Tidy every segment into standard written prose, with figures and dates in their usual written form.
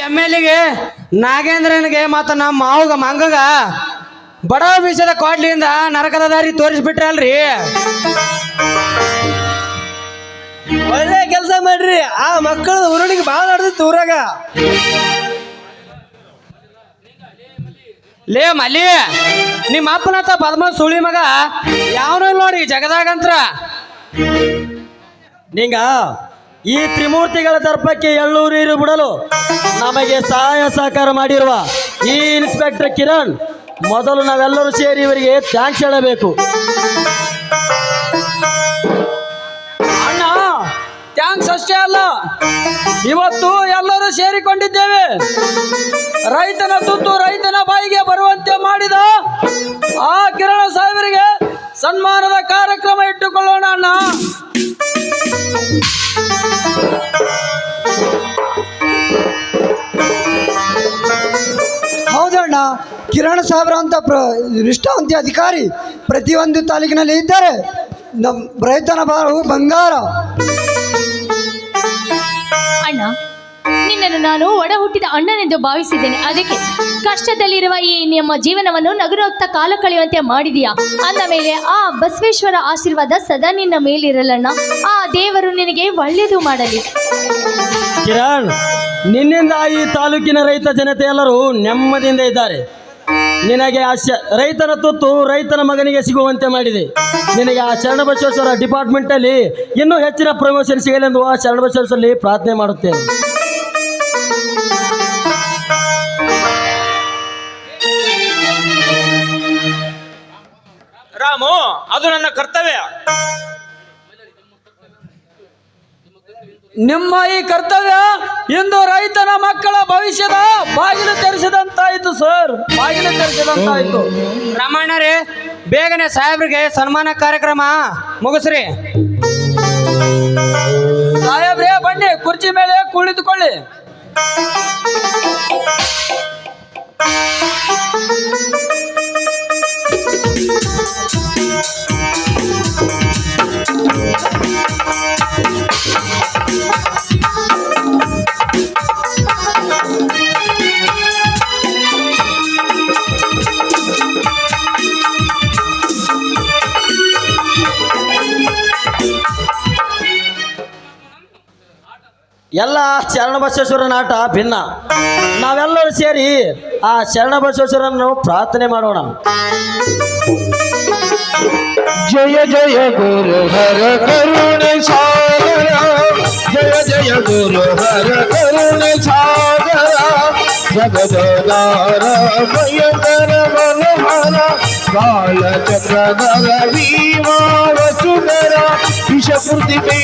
ಎಮ್ಮೆಲ್ಲಿಗೆ ನಾಗೇಂದ್ರನಿಗೆ ಮತ್ತು ನಮ್ಮ ಮಾವಗ ಮಂಗಗ ಬಡ ವಿಷಯದ ಕೋಡ್ಲಿಯಿಂದ ನರಕದ ದಾರಿ ತೋರಿಸ್ಬಿಟ್ರಲ್ರಿ. ಒಳ್ಳೆ ಕೆಲಸ ಮಾಡ್ರಿ. ಆ ಮಕ್ಕಳ ಊರಣಿಗೆ ಭಾಳ ನಡೆದಿತ್ತು ಊರಾಗ. ಲೇ ಮಲ್ಲಿ, ನಿಮ್ಮ ಅಪ್ಪನತ್ತ ಪದ್ಮ ಸುಳಿ ಮಗ ಯಾವನು ನೋಡಿ ಜಗದಾಗಂತ್ರ. ನಿಂಗ ಈ ತ್ರಿಮೂರ್ತಿಗಳ ದರ್ಪಕ್ಕೆ ಎಳ್ಳೂರು ಬಿಡಲು ನಮಗೆ ಸಹಾಯ ಸಹಕಾರ ಮಾಡಿರುವ ಈ ಇನ್ಸ್ಪೆಕ್ಟರ್ ಕಿರಣ್ ಮೊದಲು ನಾವೆಲ್ಲರೂ ಸೇರಿ ಇವರಿಗೆ ಥ್ಯಾಂಕ್ಸ್ ಹೇಳಬೇಕು. ಅಣ್ಣ, ಥ್ಯಾಂಕ್ಸ್ ಅಷ್ಟೇ ಅಲ್ಲ, ಇವತ್ತು ಎಲ್ಲರೂ ಸೇರಿಕೊಂಡಿದ್ದೇವೆ. ರೈತನ ತುತ್ತು ರೈತನ ಬಾಯಿಗೆ ಬರುವಂತೆ ಮಾಡಿದ ಆ ಕಿರಣ ಸಾಹೇಬರಿಗೆ ಸನ್ಮಾನದ ಕಾರ್ಯಕ್ರಮ ಇಟ್ಟುಕೊಳ್ಳೋಣ ಅಣ್ಣ. ಹೌದಣ್ಣ, ಕಿರಣ್ ಸಾಹೇಬ್ರ ಅಂತ ನಿಷ್ಠಾವಂತ ಅಧಿಕಾರಿ ಪ್ರತಿಯೊಂದು ತಾಲೂಕಿನಲ್ಲಿ ಇದ್ದಾರೆ. ನಮ್ಮ ರೈತನ ಬಾಳು ಬಂಗಾರ. ಅಣ್ಣ, ನಿನ್ನನ್ನು ನಾನು ಒಡ ಹುಟ್ಟಿದ ಅಣ್ಣನೆಂದು ಭಾವಿಸಿದ್ದೇನೆ. ಅದಕ್ಕೆ ಕಷ್ಟದಲ್ಲಿರುವ ಈ ನಮ್ಮ ಜೀವನವನ್ನು ನಗುನಗ್ತಾ ಕಾಲ ಕಳೆಯುವಂತೆ ಮಾಡಿದೀಯಾ. ಅಂದ ಮೇಲೆ ಆ ಬಸವೇಶ್ವರ ಆಶೀರ್ವಾದ ಸದಾ ನಿನ್ನ ಮೇಲಿರಲಣ್ಣ. ಆ ದೇವರು ನಿನಗೆ ಒಳ್ಳೆಯದು ಮಾಡಲಿ. ಕಿರಣ್, ನಿನ್ನಿಂದ ಈ ತಾಲೂಕಿನ ರೈತ ಜನತೆ ಎಲ್ಲರೂ ನೆಮ್ಮದಿಯಿಂದ ಇದ್ದಾರೆ. ನಿನಗೆ ಆ ರೈತನ ತುತ್ತು ರೈತನ ಮಗನಿಗೆ ಸಿಗುವಂತೆ ಮಾಡಿದೆ. ನಿನಗೆ ಆ ಶರಣಬಸವೇಶ್ವರ ಡಿಪಾರ್ಟ್ಮೆಂಟಲ್ಲಿ ಇನ್ನೂ ಹೆಚ್ಚಿನ ಪ್ರಮೋಷನ್ ಸಿಗಲೆಂದು ಆ ಶರಣಬಸವೇಶ್ವರಲ್ಲಿ ಪ್ರಾರ್ಥನೆ ಮಾಡುತ್ತೇನೆ. ರಾಮು, ಅದು ನನ್ನ ಕರ್ತವ್ಯ. ನಿಮ್ಮ ಈ ಕರ್ತವ್ಯ ಇಂದು ರೈತನ ಮಕ್ಕಳ ಭವಿಷ್ಯದ ಬಾಗಿಲು ತೆರೆಸಿದಂತಾಯಿತು ಸರ್, ಬಾಗಿಲು ತೆರೆಸಿದಂತಾಯಿತು. ರಮಣ್ಣರೇ, ಬೇಗನೆ ಸಾಹೇಬ್ರಿಗೆ ಸನ್ಮಾನ ಕಾರ್ಯಕ್ರಮ ಮುಗಿಸ್ರಿ. ಸಾಹೇಬ್ರೇ, ಬನ್ನಿ, ಕುರ್ಚಿ ಮೇಲೆ ಕುಳಿತುಕೊಳ್ಳಿ. ಎಲ್ಲ ಶರಣಬಸವೇಶ್ವರನ ಆಟ ಭಿನ್ನ. ನಾವೆಲ್ಲರೂ ಸೇರಿ ಆ ಶರಣಬಸವೇಶ್ವರನ್ನು ಪ್ರಾರ್ಥನೆ ಮಾಡೋಣ. ಜಯ ಜಯ ಗುರು ಹರ ಕರುಣೆ ಸಾಗರ, ಜಯ ಜಯ ಗುರು ಹರ ಕರುಣೆ ಸಾಗರ, ಜಗದಾರ ಭಯಂಕರ ಮನೋಹರ, ಕಾಲ ಚಕ್ರಧರ ಭೀಮ ವಸುಧರ, ವಿಷ ಪೃಥ್ವಿ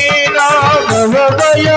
ನವದಯ